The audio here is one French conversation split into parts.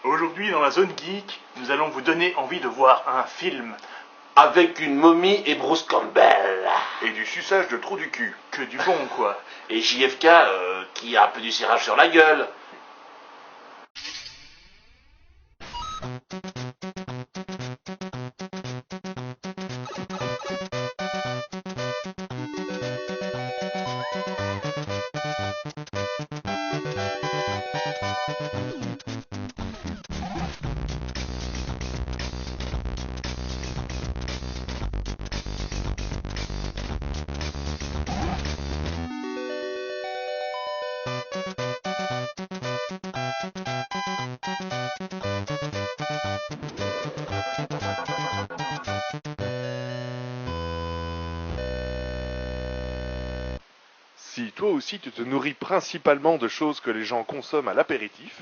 Aujourd'hui, dans la zone geek, nous allons vous donner envie de voir un film. Avec une momie et Bruce Campbell. Et du suçage de trou du cul. Que du bon, quoi. Et JFK qui a un peu du cirage sur la gueule. Si toi aussi tu te nourris principalement de choses que les gens consomment à l'apéritif,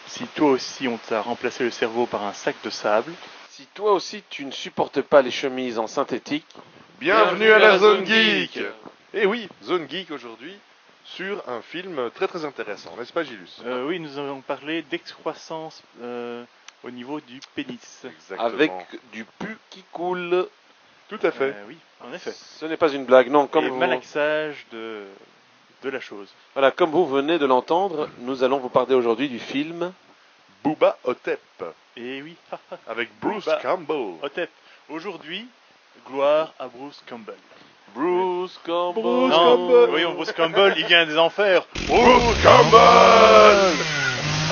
Si toi aussi on t'a remplacé le cerveau par un sac de sable, Si toi aussi tu ne supportes pas les chemises en synthétique, bienvenue à la Zone Geek. Et oui, Zone Geek aujourd'hui sur un film très très intéressant, n'est-ce pas Gilus? oui, nous allons parler d'excroissance au niveau du pénis. Exactement. avec du pu qui coule. Tout à fait. Oui, en effet. Ce n'est pas une blague, non. Et malaxage de la chose. Voilà, comme vous venez de l'entendre, nous allons vous parler aujourd'hui du film. Booba Hotep Et oui, avec Bruce Booba. Campbell. Hotep. Aujourd'hui, gloire à Bruce Campbell. Bruce Campbell. Bruce Non, Campbell. voyons, Bruce Campbell, il vient des enfers. Bruce Campbell.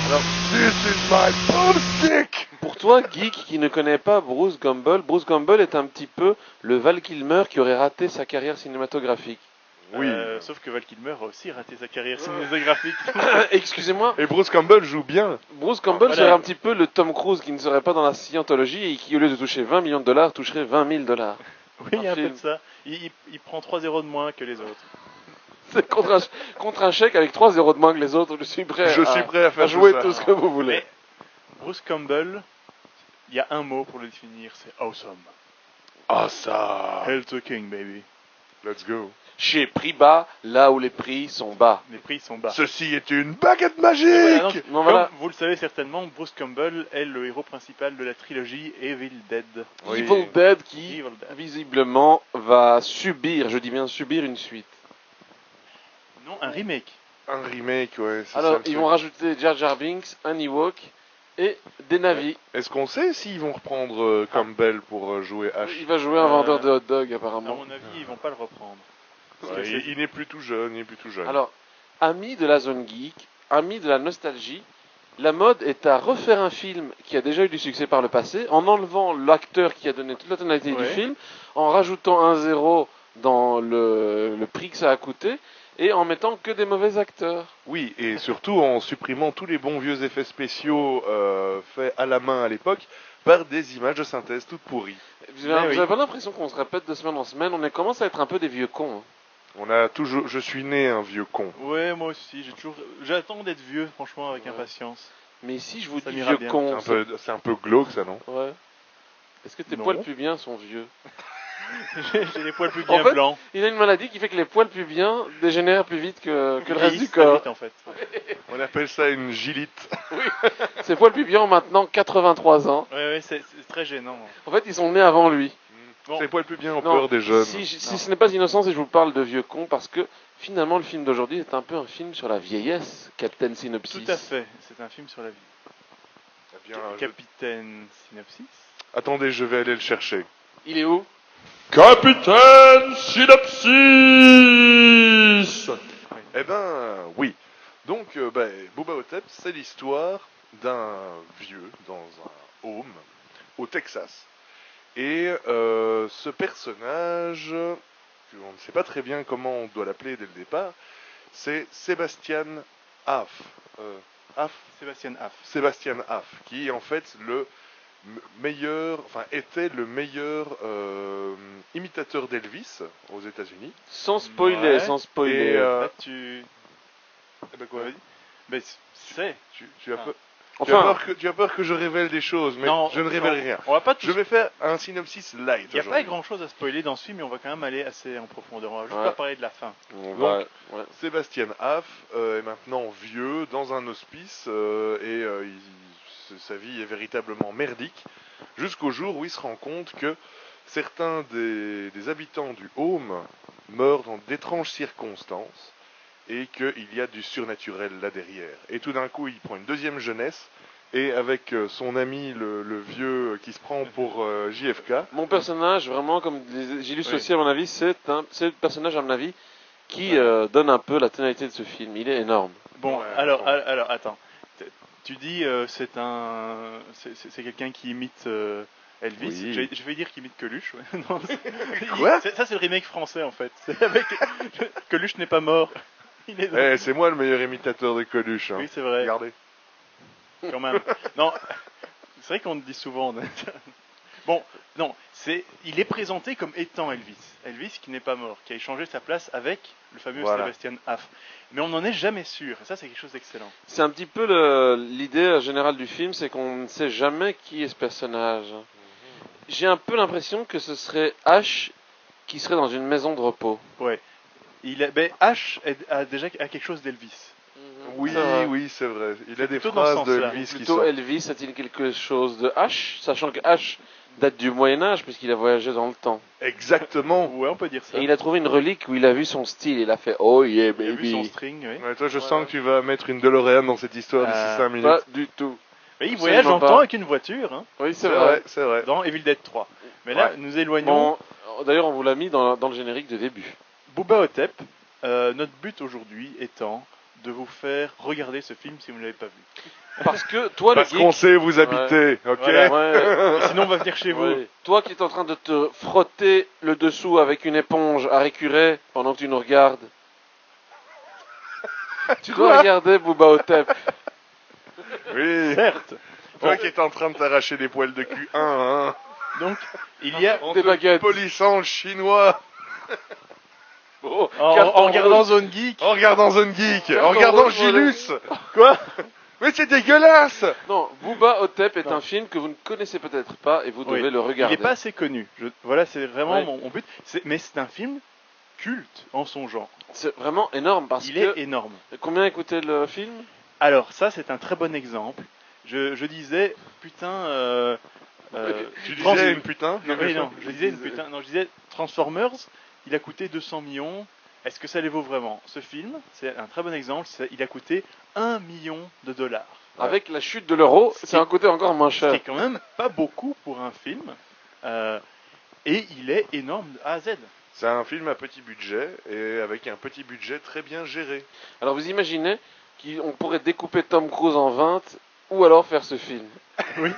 Alors, this is my boomstick. Pour toi, geek qui ne connaît pas Bruce Campbell est un petit peu le Val Kilmer qui aurait raté sa carrière cinématographique. Oui. Sauf que Val Kilmer a aussi raté sa carrière cinématographique. Excusez-moi, Et Bruce Campbell joue bien. Bruce Campbell Voilà. serait un petit peu le Tom Cruise qui ne serait pas dans la scientologie et qui, au lieu de toucher 20 millions de dollars, toucherait 20 000 dollars. Oui, il y a un peu film. de ça. Il prend 3 zéros de moins que les autres. C'est contre un chèque avec 3 zéros de moins que les autres. Je suis prêt à faire à jouer tout tout ça. ce que vous voulez. Mais Bruce Campbell, il y a un mot pour le définir, c'est awesome. Ah ça. Hell to King, baby. Let's go. Chez prix bas, là où les prix sont bas. Les prix sont bas. Ceci est une baguette magique. Voilà, donc, Non, comme voilà. vous le savez certainement, Bruce Campbell est le héros principal de la trilogie Evil Dead. Oui. Evil Dead qui, Evil Dead. visiblement, va subir, je dis bien subir, une suite. Non, un remake. Un remake, ouais. c'est ça, Alors, le ils truc. vont rajouter Jar Jar Binks, un Ewok et des navis. Est-ce qu'on sait s'ils vont reprendre Campbell pour jouer Ash? Il va jouer un vendeur de hot dog, À apparemment. mon avis, ils vont pas le reprendre. Parce Ouais, que il n'est plus tout jeune, il est plus tout jeune. Alors, amis de la zone geek, amis de la nostalgie, la mode est à refaire un film qui a déjà eu du succès par le passé, en enlevant l'acteur qui a donné toute la tonalité du Ouais. film, en rajoutant un zéro dans le prix que ça a coûté, et en mettant que des mauvais acteurs. Oui, et surtout en supprimant tous les bons vieux effets spéciaux faits à la main à l'époque par des images de synthèse toutes pourries. Vous avez, oui. vous avez pas l'impression qu'on se répète de semaine en semaine, on commence à être un peu des vieux cons. Hein. On a toujours, je suis né un vieux con. Ouais, moi aussi, j'attends d'être vieux, franchement, avec Ouais. impatience. Mais si je vous Ça dis m'ira vieux bien. con, C'est un peu glauque ça, non? ouais. Est-ce que tes Non. poils pubiens sont vieux? J'ai les poils plus En bien fait, blancs. Il a une maladie qui fait que les poils pubiens dégénèrent plus vite que le reste du Vieillissent très corps. vite, en fait. On appelle ça une gilite. Ses poils pubiens ont maintenant 83 ans. Ouais, c'est très gênant. En fait, ils sont nés avant lui. Bon. C'est poils plus bien en Non, peur des jeunes. Si ce n'est pas innocent, si je vous parle de vieux cons, parce que finalement, le film d'aujourd'hui est un peu un film sur la vieillesse, Captain Synopsis. Tout à fait, c'est un film sur la vie. Eh bien, Capitaine Synopsis. Attendez, je vais aller le chercher. Il est où? Capitaine Synopsis. Eh ben, oui. Donc, Booba Hotep, c'est l'histoire d'un vieux dans un home au Texas. Et ce personnage, on ne sait pas très bien comment on doit l'appeler dès le départ, c'est Sébastien Haff. Sébastien Haff. Sébastien Haff, qui est en fait le meilleur, enfin était le meilleur imitateur d'Elvis aux États-Unis. Sans spoiler, Ouais. sans spoiler. Et Là, tu... eh ben quoi, Vas-y. Mais c'est... tu as Ah. peur, Enfin, tu as peur que je révèle des choses, mais Non, je ne révèle rien. On va pas tout... Je vais faire un synopsis light. Il n'y a pas aujourd'hui. grand-chose à spoiler dans ce film, mais on va quand même aller assez en profondeur. On va juste Ouais. pas parler de la fin. on va- ouais. Sébastien Haff est maintenant vieux dans un hospice et sa vie est véritablement merdique, jusqu'au jour où il se rend compte que certains des habitants du home meurent dans d'étranges circonstances et qu'il y a du surnaturel là derrière. Et tout d'un coup, il prend une deuxième jeunesse et avec son ami le vieux qui se prend pour JFK. Mon personnage, vraiment, comme j'illustre aussi à mon avis, c'est le personnage à mon avis qui donne un peu la tonalité de ce film. Il est énorme. Bon, Ouais, alors, bon. alors, attends. Tu dis c'est quelqu'un qui imite Elvis. Oui. Je vais dire qu'il imite Coluche. Ouais. Non, Quoi ça, c'est le remake français en fait. C'est avec Coluche n'est pas mort. Il est dans- C'est moi le meilleur imitateur de Coluche. Hein. Oui, c'est vrai. Regardez. Quand même. Non, c'est vrai qu'on le dit souvent. Bon, non, il est présenté comme étant Elvis. Elvis qui n'est pas mort, qui a échangé sa place avec le fameux Voilà. Sébastien Haff. Mais on n'en est jamais sûr. Et ça, c'est quelque chose d'excellent. C'est un petit peu l'idée générale du film, c'est qu'on ne sait jamais qui est ce personnage. J'ai un peu l'impression que ce serait Ash qui serait dans une maison de repos. Ouais. H a déjà quelque chose d'Elvis. Oui, Ça va. oui, c'est vrai. Il a des plutôt dans ce phrases de sens-là. Elvis qui Plutôt sortent. Elvis a-t-il quelque chose de H, sachant que H date du Moyen-Âge puisqu'il a voyagé dans le temps. Exactement. Ouais, on peut dire ça. Et il a trouvé une relique où il a vu son style, il a fait oh yeah Il a vu son baby. string, oui. Ouais, toi, je Voilà. sens que tu vas mettre une DeLorean dans cette histoire d'ici 5 minutes. Pas du tout. Mais il Absolument voyage dans le pas. temps avec une voiture, hein, Oui, C'est vrai, c'est vrai. dans Evil Dead 3. Mais là, Ouais. nous éloignons D'ailleurs, on vous l'a mis dans le générique de début. Booba Hotep. Notre but aujourd'hui étant de vous faire regarder ce film si vous ne l'avez pas vu. Parce que toi, Parce le qu'on geek, sait où vous habitez, ok Voilà. ouais, Et sinon, on va venir chez vous. ouais. Toi qui es en train de te frotter le dessous avec une éponge à récurer pendant que tu nous regardes, tu dois regarder Booba Hotep. Oui. Certes. Toi qui es en train de t'arracher des poils de cul, hein. Donc, il y a, En Des te baguettes. polissant le chinois. Oh, en carton regardant rouge. Zone Geek, En regardant Zone Geek. En Carton regardant rouge, voilà. Gilus. quoi Mais c'est dégueulasse. Non, Booba Hotep est Non. un film que vous ne connaissez peut-être pas et vous Oui. devez le Il regarder. n'est pas assez connu. Voilà, c'est vraiment Ouais. mon but. Mais c'est un film culte en son genre. C'est vraiment énorme parce Il que... est énorme. Combien a coûté le film? Alors, ça, c'est un très bon exemple. Je disais, putain... Tu Trans- disais une putain. Oui, non, je disais une putain. Non, je disais Transformers, il a coûté 200 millions. Est-ce que ça les vaut vraiment? Ce film, c'est un très bon exemple. Il a coûté 1 million de dollars. Avec la chute de l'euro, Ce qui ça a coûté encore moins Ce qui cher. est quand même pas beaucoup pour un film. Et il est énorme de A à Z. C'est un film à petit budget et avec un petit budget très bien géré. Alors vous imaginez qu'on pourrait découper Tom Cruise en 20 ou alors faire ce film. Oui.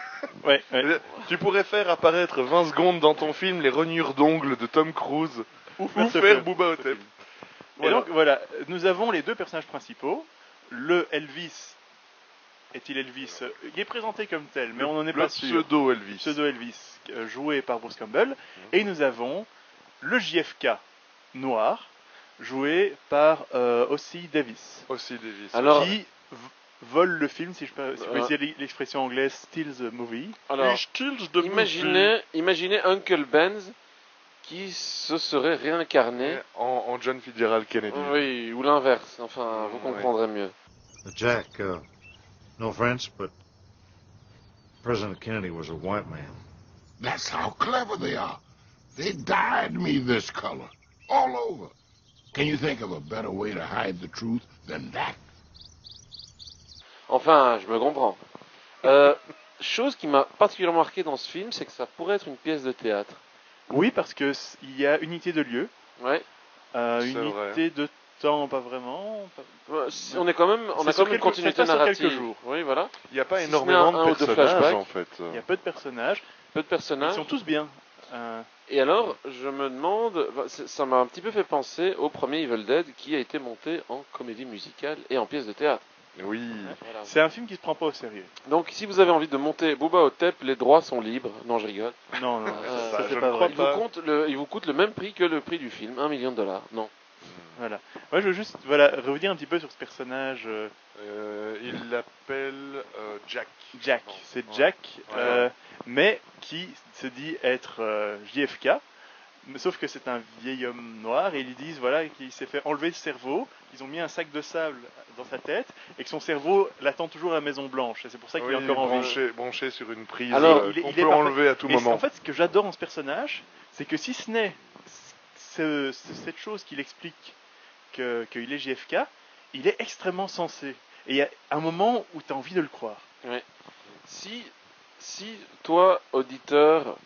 Ouais, ouais. Tu pourrais faire apparaître 20 secondes dans ton film les rognures d'ongles de Tom Cruise ou faire Booba Hotep. Et donc voilà, nous avons les deux personnages principaux. Le Elvis, est-il Elvis? Il est présenté comme tel, mais on n'en est Le pas sûr. pseudo Elvis. Pseudo Elvis, joué par Bruce Campbell. Et nous avons le JFK noir, joué par Ossie Davis, Aussi Davis. Alors- qui vole le film, si je peux utiliser l'expression anglaise, steals the movie. Alors, de imaginez Uncle Benz qui se serait réincarné. en John Fitzgerald Kennedy. Oui, ou l'inverse. Enfin, vous comprendrez mieux. Jack, no offense, but President Kennedy was a white man. That's how clever they are. They dyed me this color, all over. Can you think of a better way to hide the truth than that? Enfin, je me comprends. Chose qui m'a particulièrement marqué dans ce film, c'est que ça pourrait être une pièce de théâtre. Oui, parce que il y a unité de lieu, Ouais. C'est unité de temps, pas vraiment. On est quand même, on C'est a sur quand même une quelques- continuité ça se passe sur quelques narrative. jours. Oui, voilà. Il n'y a pas Si ce énormément n'est un de ou deux personnages flashbacks. en fait. Il y a peu de personnages. Peu de Ils personnages. sont tous bien. Et alors, je me demande, ça m'a un petit peu fait penser au premier Evil Dead qui a été monté en comédie musicale et en pièce de théâtre. Oui. Voilà. C'est un film qui se prend pas au sérieux. Donc, si vous avez envie de monter Booba Hotep, les droits sont libres. Non, je rigole. Non, non, ça, ça je c'est ne pas crois vrai. pas. Il vous coûte le même prix que le prix du film, 1 million de dollars. Non. Voilà. Moi, je veux juste revenir un petit peu sur ce personnage. Il l'appelle Jack. Jack. C'est Ouais. Jack, Ouais. mais qui se dit être JFK. Sauf que c'est un vieil homme noir et ils disent voilà qu'il s'est fait enlever le cerveau qu'ils ont mis un sac de sable dans sa tête et que son cerveau l'attend toujours à la Maison Blanche. Et c'est pour ça qu'il Oui, est encore en vie. branché sur une prise Alors, qu'on il peut est parfait. enlever à tout Et moment. en fait, ce que j'adore en ce personnage, c'est que si ce n'est cette chose qu'il explique qu'il est JFK, il est extrêmement sensé. Et il y a un moment où tu as envie de le croire. Si toi, auditeur,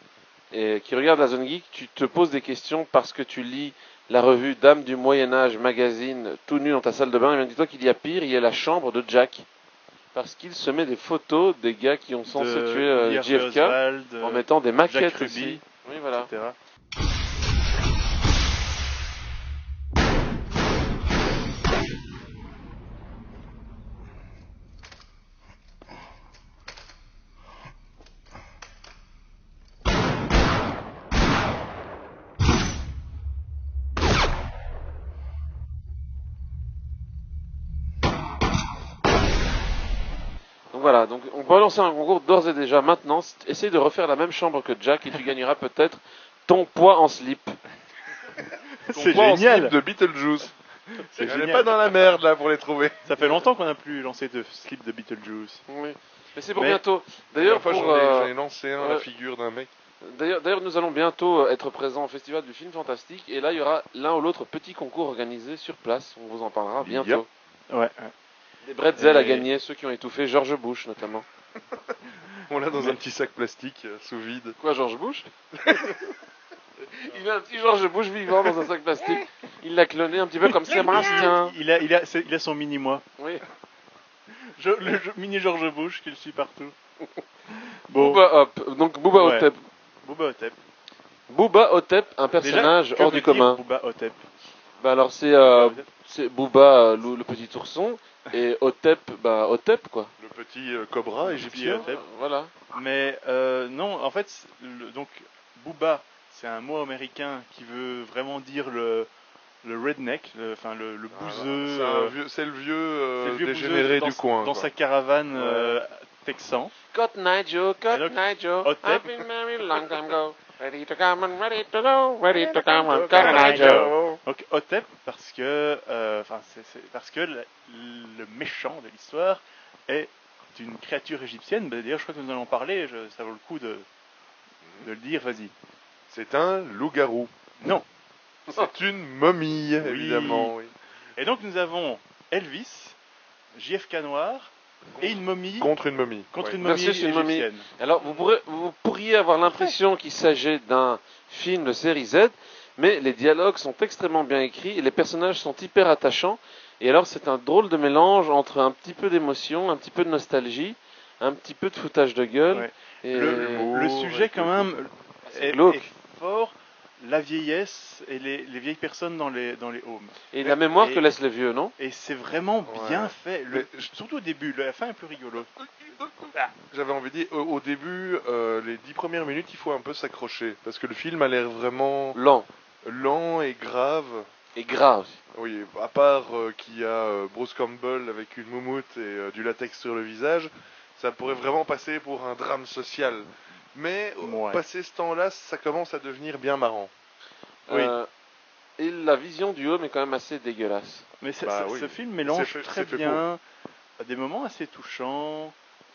qui regarde la Zone Geek, tu te poses des questions parce que tu lis la revue Dame du Moyen-Âge magazine tout nu dans ta salle de bain, et bien dis-toi qu'il y a pire, il y a la chambre de Jack. Parce qu'il se met des photos des gars qui ont censé tuer Lee JFK Oswald, en mettant des maquettes Jack Ruby, aussi. Oui, voilà. etc. Donc voilà, donc on peut lancer un concours d'ores et déjà maintenant. Essaye de refaire la même chambre que Jack et tu gagneras peut-être ton poids en slip. C'est Poids en génial. slip de Beetlejuice. C'est Elle génial. n'est pas dans la merde là pour les trouver. Ça fait longtemps qu'on n'a plus lancé de slip de Beetlejuice. Oui. Mais c'est pour Mais- bientôt. D'ailleurs, D'ailleurs, j'en ai lancé un, la ouais. figure d'un mec. D'ailleurs, nous allons bientôt être présents au Festival du film fantastique et là, il y aura l'un ou l'autre petit concours organisé sur place. On vous en parlera bientôt. Ouais. Des bretzels à Et- gagner, ceux qui ont étouffé George Bush notamment. On l'a dans un petit sac plastique sous vide. Quoi, George Bush? Il a un petit George Bush vivant dans un sac plastique. Il l'a cloné un petit peu comme Sébastien. Il a son mini-moi. Oui. Le mini George Bush qui le suit partout. Bon, Booba Hop. Donc Booba Ouais. Hotep. Booba Hotep. Booba Hotep, un personnage Déjà, que hors du veut dire commun. Booba Hotep. Bah alors c'est Booba Hotep. Booba le petit ourson et Hotep, bah Hotep quoi. Le petit cobra égyptien. Hotep. Voilà. Mais non, en fait, donc Booba, c'est un mot américain qui veut vraiment dire le redneck, le bouseux. C'est le c'est vieux le vieux dégénéré bouseux du coin. dans quoi. sa caravane Ouais. texan. Cotton Eye Joe, Et donc, Cotton Eye Joe, Hotep. I've been married a long time ago. Ready to come and ready to go, ready to come and Cotton Eye Joe. Donc Hotep parce que, parce que le méchant de l'histoire est une créature égyptienne. Bah, d'ailleurs, je crois que nous allons en parler. Ça vaut le coup de le dire. Vas-y. C'est un loup-garou. Non. C'est une momie, évidemment. Oui. Et donc nous avons Elvis, JFK noir et une momie Contre une momie. contre Ouais. une momie Versus une momie. égyptienne. Alors vous pourriez avoir l'impression qu'il s'agit d'un film de série Z, mais les dialogues sont extrêmement bien écrits et les personnages sont hyper attachants. Et alors c'est un drôle de mélange entre un petit peu d'émotion, un petit peu de nostalgie, un petit peu de foutage de gueule. Ouais. Et Le sujet quand même est glauque. fort. La vieillesse et les vieilles personnes dans les homes. Et la mémoire et- que laissent les vieux, non? Et c'est vraiment bien Ouais. fait. Surtout au début, la fin est plus rigolo. J'avais envie de dire, au début, les 10 premières minutes, il faut un peu s'accrocher. Parce que le film a l'air vraiment Lent lent et grave. et gras aussi. Oui, à part qu'il y a Bruce Campbell avec une moumoute et du latex sur le visage, ça pourrait vraiment passer pour un drame social. Mais Ouais. passé ce temps-là, ça commence à devenir bien marrant. Oui. Et la vision du homme est quand même assez dégueulasse. Mais Bah oui. ce film mélange C'est fait- très c'est fait bien des moments assez touchants,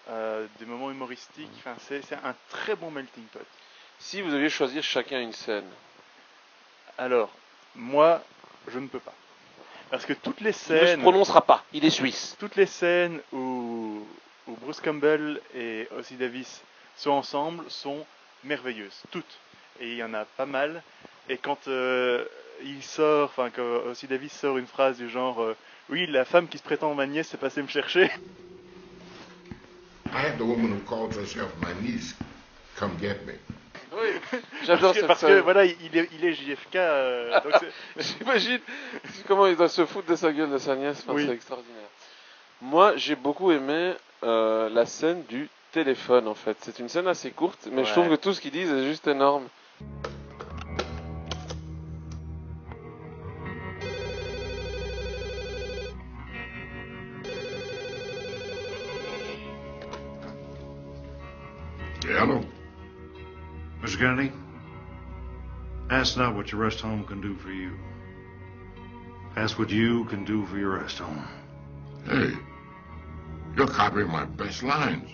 des moments humoristiques. Enfin, c'est un très bon melting pot. Si vous deviez choisir chacun une scène, Alors, moi, je ne peux pas. Parce que toutes les il ne se scènes, prononcera pas, il est suisse. où Bruce Campbell et Ossie Davis sont ensemble sont merveilleuses. Toutes. Et il y en a pas mal. Et quand quand Ossie Davis sort une phrase du genre oui, la femme qui se prétend ma nièce est passée me chercher. I had the woman who calls herself my niece come get me. Oui, j'adore cette Parce que scène. voilà, il est JFK. Donc J'imagine comment il doit se foutre de sa gueule de sa nièce, enfin, Oui. c'est extraordinaire. Moi, j'ai beaucoup aimé la scène du téléphone, en fait. C'est une scène assez courte, mais je Ouais. trouve que tout ce qu'ils disent est juste énorme. Hello? Mr. Kennedy, ask not what your rest home can do for you. That's what you can do for your rest home. Hey, you're copying my best lines.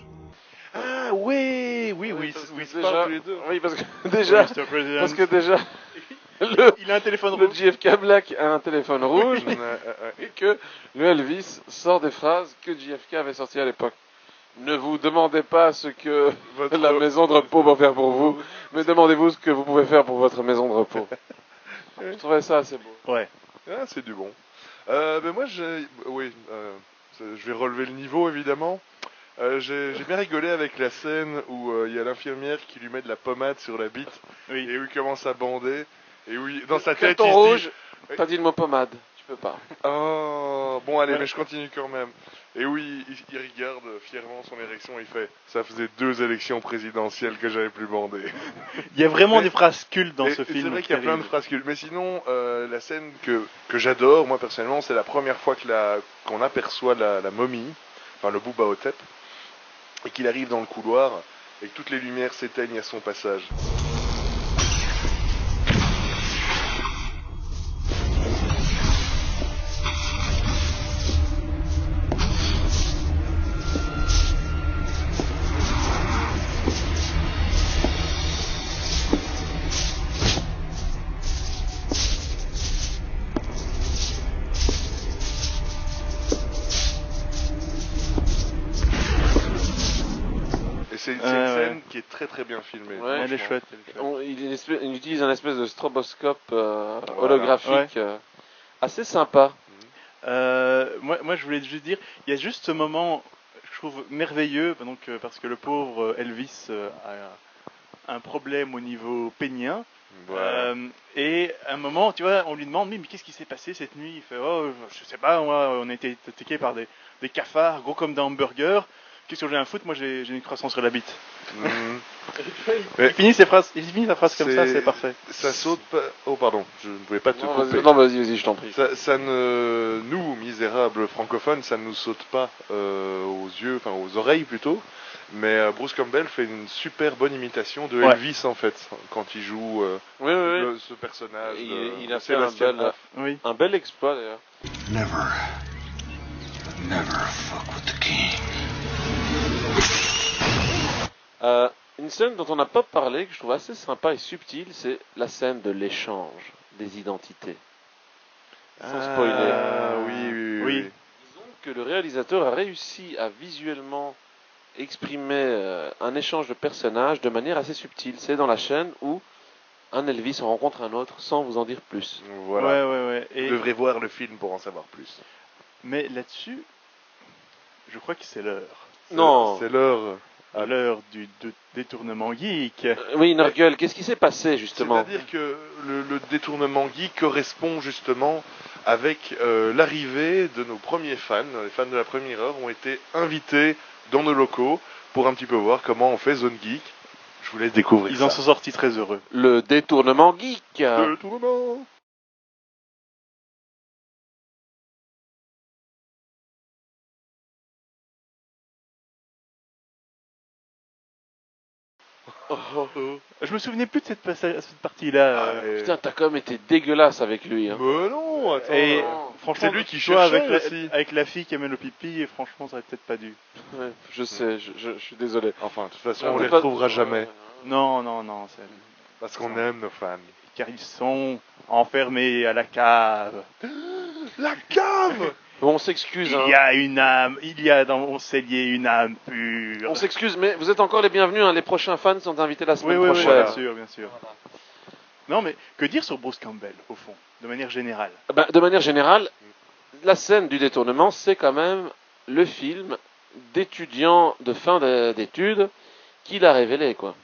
Ah oui, oui, oui, Parce que oui, se déjà- parlent tous les deux. Oui, parce que déjà, Mr. President. parce que déjà, le, Il a un téléphone le rouge. JFK Black a un téléphone rouge Ouais, ouais. et que le Elvis sort des phrases que JFK avait sorties à l'époque. Ne vous demandez pas ce que Votre- la maison de repos va faire pour vous, mais demandez-vous ce que vous pouvez faire pour votre maison de repos. Je trouvais ça assez beau. Ouais. Ah, c'est du bon. Ben moi, oui, je vais relever le niveau évidemment. J'ai bien rigolé avec la scène où il y a l'infirmière qui lui met de la pommade sur la bite Oui. et où il commence à bander et où dans sa tête Carton il se rouge, Oui. t'as dit le mot pommade, tu peux pas. dit oh bon allez Ouais. mais je continue quand même et où il regarde fièrement son érection et il fait ça faisait 2 élections présidentielles que j'avais plus bandé. Il y a vraiment Mais- des phrases cultes dans Et ce film. c'est vrai qu'il y a plein de terribles. phrases cultes mais sinon la scène que j'adore moi personnellement c'est la première fois qu'on aperçoit la momie, enfin le Bouba Hotep, et qu'il arrive dans le couloir et que toutes les lumières s'éteignent à son passage. Et c'est une Ouais. scène qui est très très bien filmée. Ouais, Elle est franchement. chouette. Elle est chouette. Il utilise un espèce de stroboscope holographique assez sympa. Moi, je voulais juste dire, il y a juste ce moment, je trouve merveilleux, donc parce que le pauvre Elvis a un problème au niveau pénien. Voilà. Et à un moment, tu vois, on lui demande, mais qu'est-ce qui s'est passé cette nuit? Il fait, oh, je sais pas, moi, on a été attaqué par des cafards, gros comme des hamburgers. Qu'est-ce que j'ai à foutre? Moi, j'ai une croissance sur la bite. Mhm. Il finit sa phrase comme ça, c'est parfait. Ça saute pas. Oh pardon, je ne voulais pas te Non, couper. vas-y, je t'en prie. Ça ne, nous misérables francophones, ça ne nous saute pas aux yeux, enfin aux oreilles plutôt. Mais Bruce Campbell fait une super bonne imitation de Ouais. Elvis en fait quand il joue Oui. ce personnage. Il de a fait Sébastien Haff. Oui. un bel exploit d'ailleurs. Never fuck with the king. Une scène dont on n'a pas parlé, que je trouve assez sympa et subtile, c'est la scène de l'échange des identités. Sans spoiler. Oui. Disons que le réalisateur a réussi à visuellement exprimer un échange de personnages de manière assez subtile. C'est dans la chaîne où un Elvis rencontre un autre sans vous en dire plus. Voilà. Ouais. Vous Et, devrez voir le film pour en savoir plus. mais là-dessus, je crois que c'est l'heure. Non. C'est l'heure. Ah. L'heure du détournement geek. Oui, Nurgle, qu'est-ce qui s'est passé justement? C'est-à-dire que le détournement geek correspond justement avec l'arrivée de nos premiers fans. Les fans de la première heure ont été invités dans nos locaux pour un petit peu voir comment on fait Zone Geek. Je vous laisse découvrir Ils ça. en sont sortis très heureux. Le détournement geek. Détournement. Je me souvenais plus de cette partie-là. Putain, t'as quand même été dégueulasse avec lui. Hein. Mais non, attends. Et non. franchement, C'est lui qui toi, cherchait avec aussi. avec la fille qui aimait le pipi, et franchement, ça aurait peut-être pas dû. Ouais, je sais, je suis désolé. Enfin, de toute façon, On on peut les pas- retrouvera jamais. Non, c'est... Parce qu'on aime nos fans. car ils sont enfermés à la cave. La cave. Bon, on s'excuse. Il Hein. y a une âme, il y a dans mon cellier une âme pure. On s'excuse, mais vous êtes encore les bienvenus. Hein. Les prochains fans sont invités la Oui, semaine oui, oui, prochaine. bien sûr, bien sûr. Non, mais que dire sur Bruce Campbell, au fond, de manière générale? Ben, de manière générale, la scène du détournement, c'est quand même le film d'étudiant de fin d'études qu'il a révélé, quoi.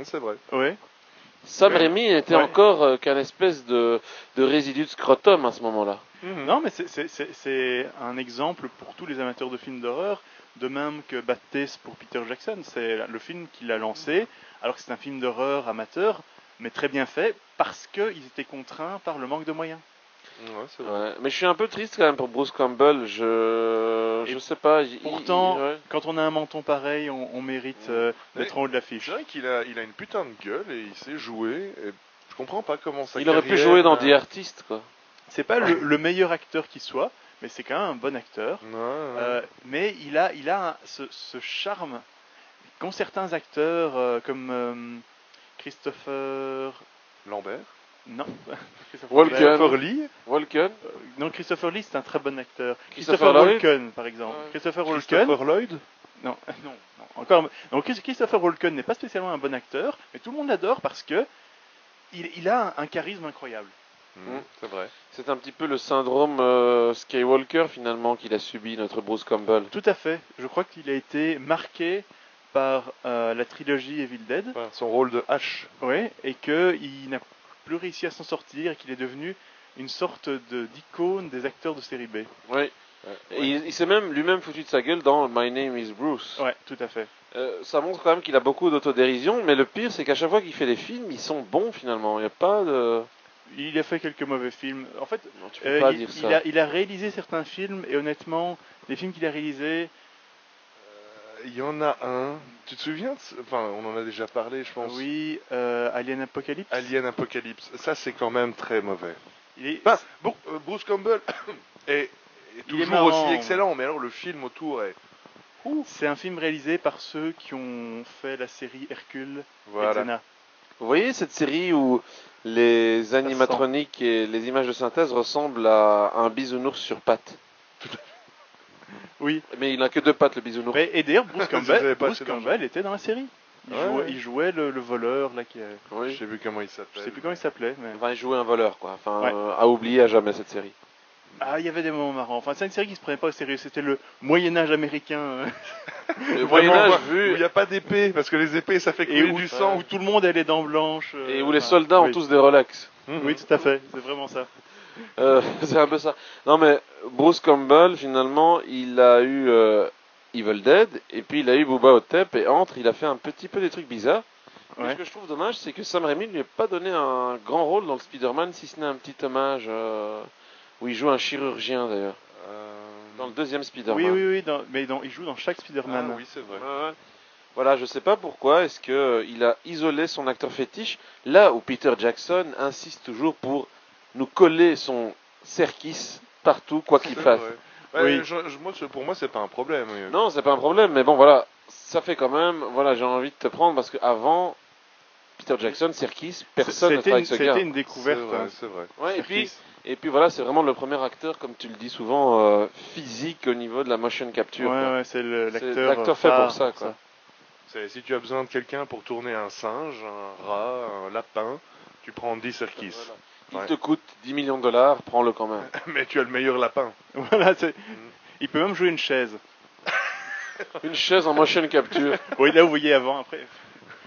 C'est vrai. Oui. Sam Ouais. Raimi n'était Ouais. encore qu'un espèce de résidu de scrotum à ce moment-là. Non, mais c'est un exemple pour tous les amateurs de films d'horreur, de même que Bad Taste pour Peter Jackson. C'est le film qu'il a lancé, alors que c'est un film d'horreur amateur, mais très bien fait, parce qu'ils étaient contraints par le manque de moyens. Ouais, c'est vrai. Ouais. Mais je suis un peu triste quand même pour Bruce Campbell. Je sais pas. Pourtant, ouais. quand on a un menton pareil, on mérite d'être en haut de l'affiche. C'est vrai qu'il a une putain de gueule et il sait jouer. Et je comprends pas comment ça. Il aurait pu jouer dans The Artist, quoi. C'est pas le meilleur acteur qui soit, mais c'est quand même un bon acteur. Mais il a ce charme qu'ont certains acteurs comme Christopher... Lambert. Non. Walken. Lee. Walken. Non, Christopher Lee, c'est un très bon acteur. Christopher Lloyd. Walken, par exemple. Ouais. Christopher Walken. Christopher Lloyd. Non, encore. Donc Christopher Walken n'est pas spécialement un bon acteur, mais tout le monde l'adore parce que il a un charisme incroyable. C'est vrai. C'est un petit peu le syndrome Skywalker finalement qu'il a subi, notre Bruce Campbell. Tout à fait. Je crois qu'il a été marqué par la trilogie Evil Dead. Enfin, son rôle de H. Oui, et qu'il n'a plus réussi à s'en sortir et qu'il est devenu une sorte d'icône des acteurs de série B. Oui. Et il s'est même lui-même foutu de sa gueule dans My Name is Bruce. Ouais, tout à fait. Ça montre quand même qu'il a beaucoup d'autodérision, mais le pire c'est qu'à chaque fois qu'il fait des films, ils sont bons finalement. Il n'y a pas de... Il a fait quelques mauvais films. En fait, Non, tu peux pas dire ça. il a réalisé certains films et honnêtement, les films qu'il a réalisés, Il y en a un. Tu te souviens Enfin, on en a déjà parlé, je pense. oui, Alien Apocalypse. Alien Apocalypse. Ça, c'est quand même très mauvais. Il est, Enfin, bon, Bruce Campbell est Il est toujours marrant. aussi excellent, mais alors le film autour est... c'est un film réalisé par ceux qui ont fait la série Hercule et Voilà. Xena. Vous voyez cette série où les animatroniques et les images de synthèse ressemblent à un bisounours sur pattes? Oui. Mais il n'a que 2 pattes, le bisounours. Et d'ailleurs, Bruce J'avais Campbell, pas Bruce assez d'argent. Campbell était dans la série. Il jouait le voleur là qui. Oui. Je sais plus comment il Je s'appelle. sais plus comment il s'appelait, mais. Enfin, il jouait un voleur, quoi. Enfin, Ouais. à oublier à jamais cette série. Ah, il y avait des moments marrants. Enfin, c'est une série qui se prenait pas au sérieux. C'était le Moyen Âge américain. Le Vraiment, Moyen-Âge où il vu, n'y a pas d'épée, parce que les épées, ça fait Et couler où, du sang. où tout le monde a les dents blanches. et où les enfin, soldats ont oui. tous des Rolex. Oui, tout à fait. C'est vraiment ça. C'est un peu ça. Non, mais Bruce Campbell, finalement, il a eu Evil Dead, et puis il a eu Booba Hotep, et entre, il a fait un petit peu des trucs bizarres. Et Ouais. ce que je trouve dommage, c'est que Sam Raimi ne lui a pas donné un grand rôle dans le Spider-Man, si ce n'est un petit hommage où il joue un chirurgien, d'ailleurs. Dans le deuxième Spider-Man. Oui. Il joue dans chaque Spider-Man. Ah oui, c'est vrai. Ouais. Voilà, je sais pas pourquoi est-ce que il a isolé son acteur fétiche là où Peter Jackson insiste toujours pour nous coller son Serkis partout quoi qu'il C'est fasse. vrai. Oui. Pour moi, c'est pas un problème. Non, c'est pas un problème, mais bon voilà, ça fait quand même, voilà, j'ai envie de te prendre parce que avant Peter Jackson, Serkis, personne ne travaille avec ce gars. C'était une découverte. C'est vrai, hein. c'est vrai. Ouais, Serkis. et puis voilà, c'est vraiment le premier acteur, comme tu le dis souvent, physique au niveau de la motion capture. quoi. Ouais, c'est C'est l'acteur. fait pour phare ça, quoi. Si tu as besoin de quelqu'un pour tourner un singe, un rat, un lapin, tu prends Andy Serkis. Voilà. Il Ouais. te coûte 10 millions de dollars, prends-le quand même. Mais tu as le meilleur lapin. Voilà, il peut même jouer une chaise. Une chaise en motion capture. Oui, là vous voyez avant, après.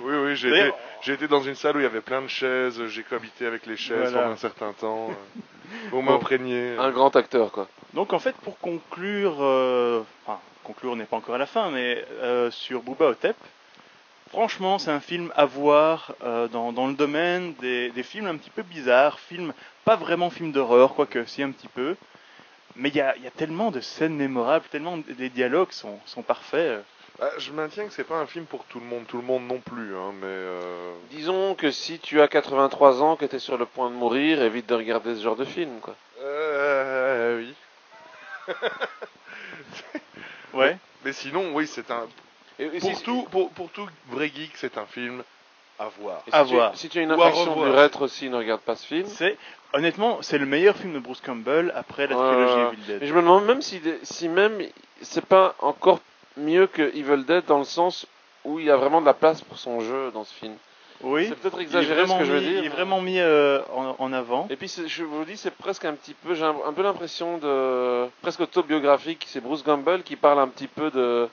Oui, D'ailleurs- j'ai été dans une salle où il y avait plein de chaises, j'ai cohabité avec les chaises Voilà. pendant un certain temps, pour m'imprégner. Un grand acteur, quoi. Donc en fait, pour conclure, enfin, conclure n'est pas encore à la fin, mais sur Booba Hotep, franchement, c'est un film à voir dans le domaine des films un petit peu bizarres, pas vraiment films d'horreur, quoique si un petit peu. Mais il y a tellement de scènes mémorables, tellement les dialogues sont parfaits. Je maintiens que c'est pas un film pour tout le monde non plus, hein, mais Disons que si tu as 83 ans, que tu es sur le point de mourir, évite de regarder ce genre de film, quoi. oui. Ouais. Mais sinon, oui, c'est un Et pour tout vrai geek, c'est un film à voir. et à si voir. si tu as une Ou à infection revoir. d'urètre aussi, ne regarde pas ce film. Honnêtement, c'est le meilleur film de Bruce Campbell après la trilogie Evil Dead. Mais je me demande même si même c'est pas encore mieux que Evil Dead dans le sens où il y a vraiment de la place pour son jeu dans ce film. Oui. C'est peut-être Il est exagéré ce que je veux mis- dire. Il est vraiment mis en avant. Et puis je vous dis, c'est presque un petit peu, j'ai un peu l'impression de presque autobiographique. C'est Bruce Campbell qui parle un petit peu de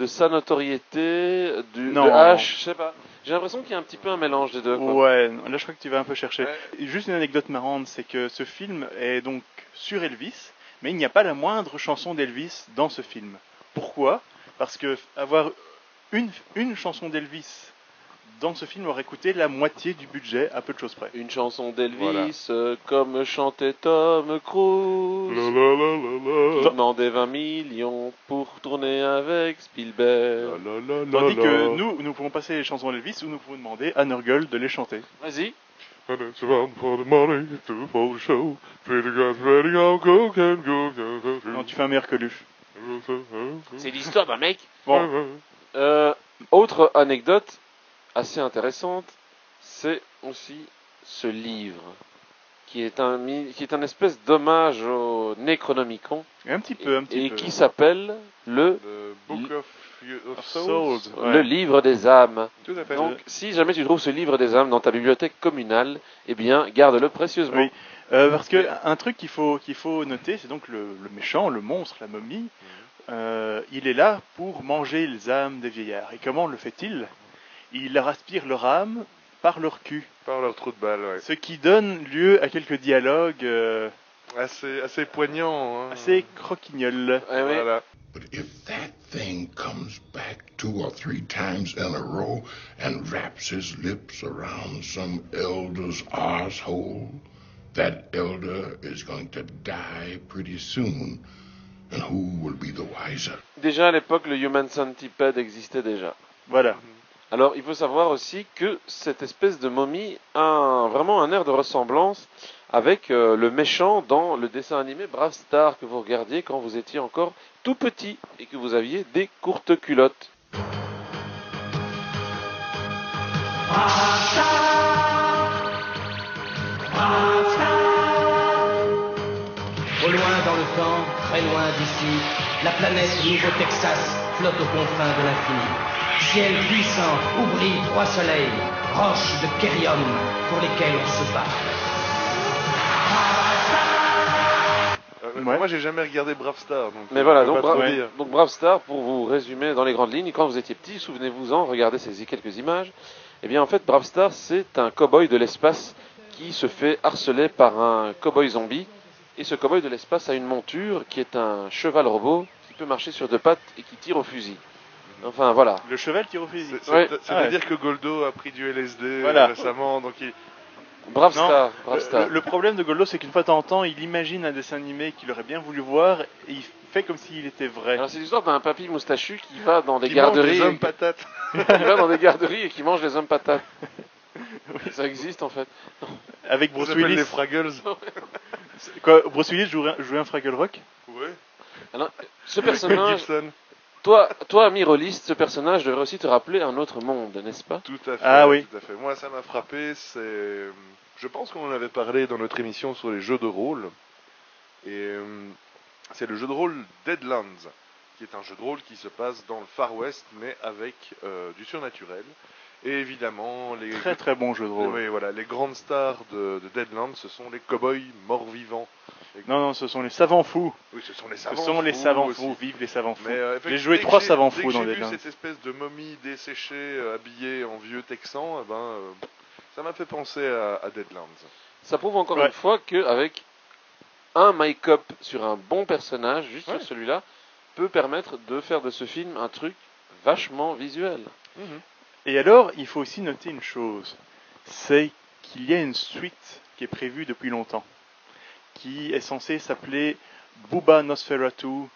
sa notoriété, de Non. H, je sais pas. J'ai l'impression qu'il y a un petit peu un mélange des deux. Quoi. Ouais, là je crois que tu vas un peu chercher. Ouais. Juste une anecdote marrante, c'est que ce film est donc sur Elvis, mais il n'y a pas la moindre chanson d'Elvis dans ce film. Pourquoi ? Parce que avoir une chanson d'Elvis dans ce film aurait coûté la moitié du budget, à peu de choses près. Une chanson d'Elvis, Voilà. comme chantait Tom Cruise. La Demandait 20 millions pour tourner avec Spielberg. Tandis que nous pouvons passer les chansons d'Elvis ou nous pouvons demander à Nurgle de les chanter. Vas-y. And it's around for the money, for the show. Pretty guys ready, I'll go, can go. Non, tu fais un meilleur Coluche. C'est l'histoire d'un mec. Bon, Autre anecdote assez intéressante, c'est aussi ce livre qui est un espèce d'hommage au Necronomicon un petit peu. et qui s'appelle le The Book of Of Souls. Souls, ouais. le livre des âmes. Tout à fait. Donc, si jamais tu trouves ce livre des âmes dans ta bibliothèque communale, eh bien, garde-le précieusement. Oui. Parce que un truc qu'il faut noter, c'est donc le méchant, le monstre, la momie. Il est là pour manger les âmes des vieillards. Et comment le fait-il? Il leur aspire leur âme par leur cul. Par leur trou de balle, ouais. Ce qui donne lieu à quelques dialogues Assez poignant. Hein. assez croquignols. Eh oui. Voilà. But if that thing comes back 2 or 3 times in a row and wraps his lips around some elder's arsehole, that elder is going to die pretty soon. And who will be the wiser? Déjà à l'époque, le Human Centipede existait déjà. Voilà. Alors, il faut savoir aussi que cette espèce de momie a vraiment un air de ressemblance avec le méchant dans le dessin animé Brave Star que vous regardiez quand vous étiez encore tout petit et que vous aviez des courtes culottes. Au loin dans le temps, très loin d'ici, la planète Nouveau-Texas flotte aux confins de l'infini. Ciel puissant où brillent 3 soleils, roches de Kérium pour lesquelles on se bat. Ouais. Moi, j'ai jamais regardé Brave Star. Donc Mais voilà, je peux donc, pas trop dire. donc Brave Star, pour vous résumer dans les grandes lignes, quand vous étiez petit, souvenez-vous-en, regardez ces quelques images. Eh bien, en fait, Brave Star, c'est un cow-boy de l'espace qui se fait harceler par un cow-boy zombie. Et ce cow-boy de l'espace a une monture qui est un cheval robot qui peut marcher sur 2 pattes et qui tire au fusil. Enfin, voilà. Le cheval tire au fusil. Ouais. C'est-à-dire que Goldo a pris du LSD Voilà. récemment, donc il... Brave Non, Star, Brave Star. le problème de Goldo, c'est qu'une fois de temps en temps, il imagine un dessin animé qu'il aurait bien voulu voir et il fait comme s'il était vrai. Alors, c'est l'histoire d'un papy moustachu qui va dans des qui mange garderies. des hommes patates. Il va dans des garderies et qui mange les hommes patates. Ça existe en fait. Avec Ça Bruce s'appelle Willis. les Fraggles. Quoi, Bruce Willis jouait un Fraggle Rock? Ouais. Alors, ce Mel personnage, Gibson. toi, ami rôliste, ce personnage devrait aussi te rappeler un autre monde, n'est-ce pas? Tout à fait. Ah oui. Tout à fait. Moi, ça m'a frappé. Je pense qu'on en avait parlé dans notre émission sur les jeux de rôle. Et c'est le jeu de rôle Deadlands, qui est un jeu de rôle qui se passe dans le Far West, mais avec du surnaturel. Et évidemment, les Très très bon jeu de rôle. oui, voilà, les grandes stars de Deadlands, ce sont les cow-boys morts-vivants. Non, ce sont les savants fous. Oui, ce sont les Ce savants sont les fous savants aussi. fous. Vive les savants fous. Mais J'ai joué 3 savants fous dans Deadlands. Deadlands. J'ai vu cette espèce de momie desséchée, habillée en vieux texan, ça m'a fait penser à Deadlands. Ça prouve encore Ouais. une fois qu'avec un make-up sur un bon personnage, juste Ouais. sur celui-là, peut permettre de faire de ce film un truc vachement visuel. Et alors, il faut aussi noter une chose. C'est qu'il y a une suite qui est prévue depuis longtemps. Qui est censée s'appeler Booba Nosferatu,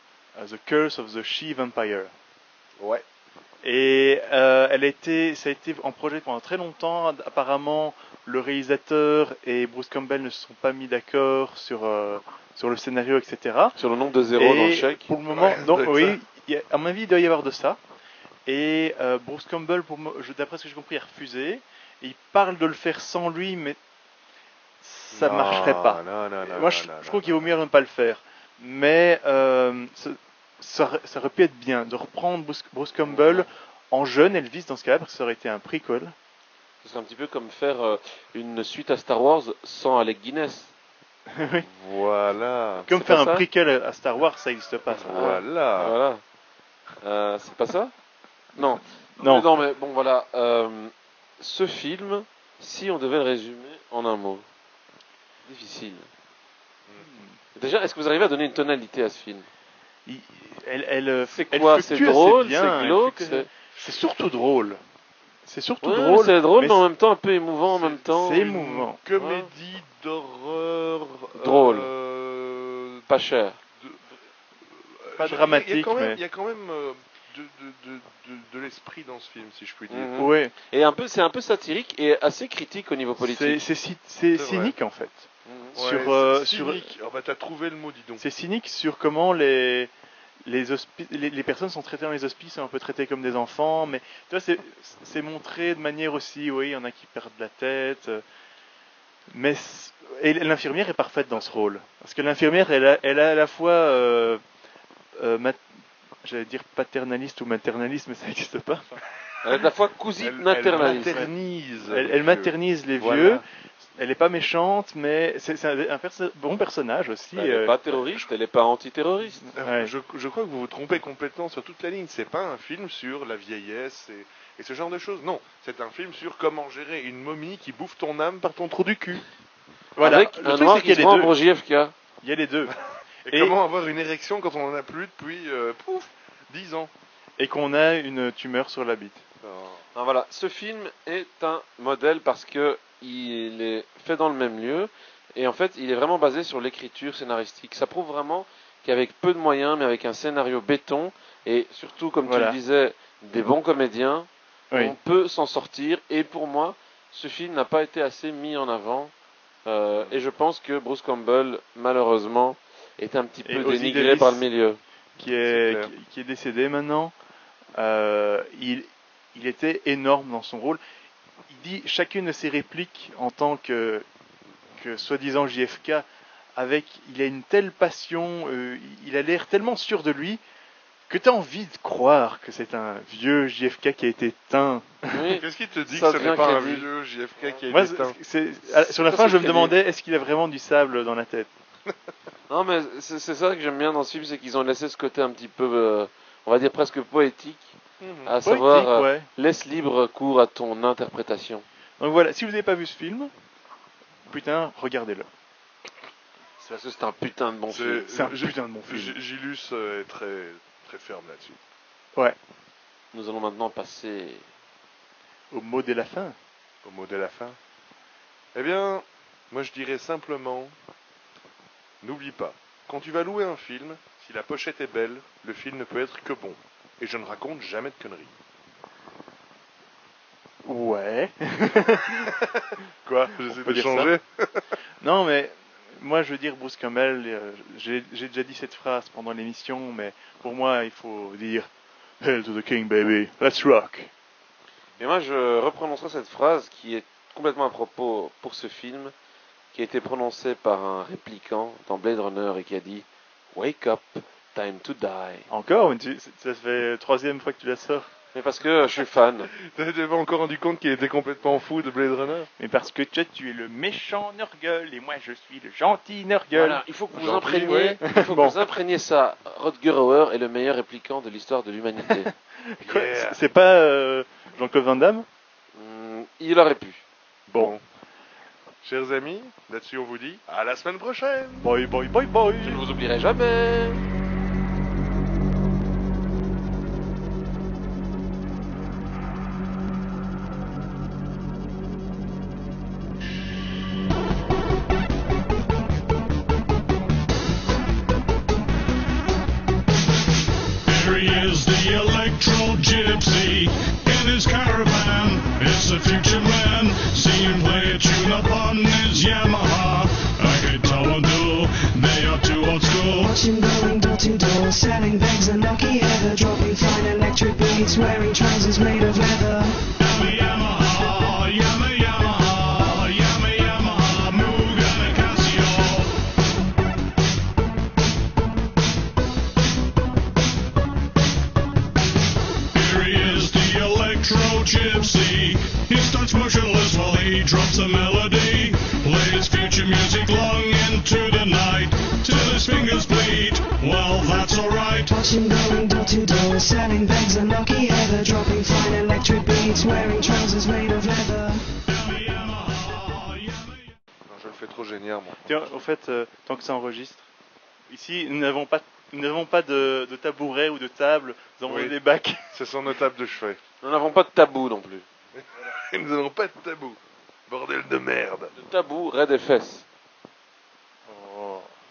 The Curse of the She Vampire. Ouais. Et ça a été en projet pendant très longtemps. Apparemment, le réalisateur et Bruce Campbell ne se sont pas mis d'accord sur le scénario, etc. Sur le nombre de zéros dans le Et chèque. pour le moment, Ouais, ça donc doit être oui, à mon avis, il doit y avoir de ça. Et Bruce Campbell, d'après ce que j'ai compris, a refusé. Et il parle de le faire sans lui, mais ça Non, marcherait pas. Non, Moi, je trouve qu'il vaut mieux ne pas le faire. Mais ça aurait pu être bien de reprendre Bruce Campbell en jeune Elvis dans ce cas-là, parce que ça aurait été un prequel. Ce serait un petit peu comme faire une suite à Star Wars sans Alec Guinness. Oui. Voilà. Comme C'est faire pas un ça prequel à Star Wars, ça n'existe pas. Ça. Voilà. Voilà. C'est pas ça? Non. Non. Non, mais bon, voilà. Ce film, si on devait le résumer en un mot, difficile. Déjà, est-ce que vous arrivez à donner une tonalité à ce film? C'est quoi? C'est drôle, c'est glauque, c'est surtout drôle. C'est surtout Ouais, drôle. c'est drôle, mais mais en même temps un peu émouvant en même temps. c'est émouvant. Comédie d'horreur. Drôle. Pas cher. Pas il y a dramatique, quand même, mais- il y a quand même de l'esprit dans ce film, si je puis dire. Mhm. Ouais. Et c'est un peu satirique et assez critique au niveau politique. C'est vrai. cynique en fait. Mhm. Ouais, sur, c'est cynique. Oh, bah, t'as trouvé le mot, dis donc. C'est cynique sur comment les personnes sont traitées dans les hospices, sont un peu traitées comme des enfants, mais tu vois, c'est montré de manière aussi, oui, il y en a qui perdent la tête, mais et l'infirmière est parfaite dans ce rôle, parce que l'infirmière, elle a à la fois, j'allais dire paternaliste ou maternaliste, mais ça n'existe pas. Elle est à la fois cousine Elle maternaliste. maternise. les Elle vieux. maternise les Voilà. vieux. Elle n'est pas méchante, mais c'est un bon personnage aussi. Elle n'est pas terroriste, elle n'est pas antiterroriste. Ouais. Je crois que vous vous trompez complètement sur toute la ligne. C'est pas un film sur la vieillesse et ce genre de choses. Non, c'est un film sur comment gérer une momie qui bouffe ton âme par ton trou du cul. Voilà. Avec Le un truc, noir c'est qu'il y qui a se les rend deux. au JFK. Il y a les deux. Et, comment avoir une érection quand on en a plus depuis 10 ans. Et qu'on a une tumeur sur la bite. Ah, voilà, ce film est un modèle parce que il est fait dans le même lieu et en fait, il est vraiment basé sur l'écriture scénaristique. Ça prouve vraiment qu'avec peu de moyens, mais avec un scénario béton et surtout, comme tu Voilà. le disais, des bons comédiens, Oui. on peut s'en sortir. Et pour moi, ce film n'a pas été assez mis en avant. Et je pense que Bruce Campbell, malheureusement, est un petit Et peu Ozzy dénigré Davis, par le milieu. Qui est, C'est clair. qui est décédé maintenant. Il était énorme dans son rôle. Il dit chacune de ses répliques en tant que soi-disant JFK. Il a une telle passion, il a l'air tellement sûr de lui que tu as envie de croire que c'est un vieux JFK qui a été éteint. Oui. Qu'est-ce qui te dit Ça que ce devient n'est pas un crédible. vieux JFK qui a Moi, été éteint sur la Ça, fin, c'est je me crédible. demandais est-ce qu'il a vraiment du sable dans la tête. Non, mais c'est ça que j'aime bien dans ce film, c'est qu'ils ont laissé ce côté un petit peu, on va dire presque poétique, à savoir Poétique, ouais. laisse libre cours à ton interprétation. Donc voilà, si vous n'avez pas vu ce film, putain, regardez-le. C'est parce que c'est un putain de bon film. C'est un putain de bon film. Gilus est très, très ferme là-dessus. Ouais. Nous allons maintenant passer. Au mot de la fin. Au mot de la fin. Eh bien, moi je dirais simplement, n'oublie pas, quand tu vas louer un film, si la pochette est belle, le film ne peut être que bon. Et je ne raconte jamais de conneries. Ouais. Quoi? J'essaie On peut de dire changer? Non, mais moi, je veux dire, Bruce Campbell, j'ai déjà dit cette phrase pendant l'émission, mais pour moi, il faut dire Hail to the King, baby, let's rock. Et moi, je reprononcerai cette phrase qui est complètement à propos pour ce film, qui a été prononcée par un répliquant dans Blade Runner et qui a dit Wake up, time to die. Encore, mais ça fait 3e fois que tu la sors. Mais parce que je suis fan. T'avais pas encore rendu compte qu'il était complètement fou de Blade Runner? Mais parce que toi, tu es le méchant Nurgle et moi, je suis le gentil Nurgle. Voilà, il faut que vous Gentil, imprégniez, ouais. il faut que vous imprégniez ça. Rutger Hauer est le meilleur répliquant de l'histoire de l'humanité. Quoi, Yeah. c'est pas Jean-Claude Van Damme? Il aurait pu. Bon. Chers amis, là-dessus on vous dit à la semaine prochaine. Bye, bye, bye, bye. Je ne vous oublierai jamais. There he is, the electro gypsy in his caravan. It's the future man. See him play a tune upon his Yamaha. A guitar and duo, they are too old school. Watch him going door to door, selling bags and lucky ever, dropping fine electric beats, wearing trousers made of leather. Yama Yamaha, Yama Yamaha, Yama Yamaha, Moog and a Casio. Here he is, the electro gypsy. He starts motionless while he drops a melody. Plays future music long into the night, till his fingers bleed. Well, that's alright. Watch him going door to door, selling bags and lucky ever, dropping fine electric beats, wearing trousers made of leather. Yama Yamaha, Yama. Non, je le fais trop génial, moi. Tiens, au fait, tant que ça enregistre, ici, nous n'avons pas de tabouret ou de table, nous avons Oui. des bacs. Ce sont nos tables de chevet. Nous n'avons pas de tabou non plus. Et nous n'avons pas de tabou. Bordel de merde. Le tabou, raide et fesses.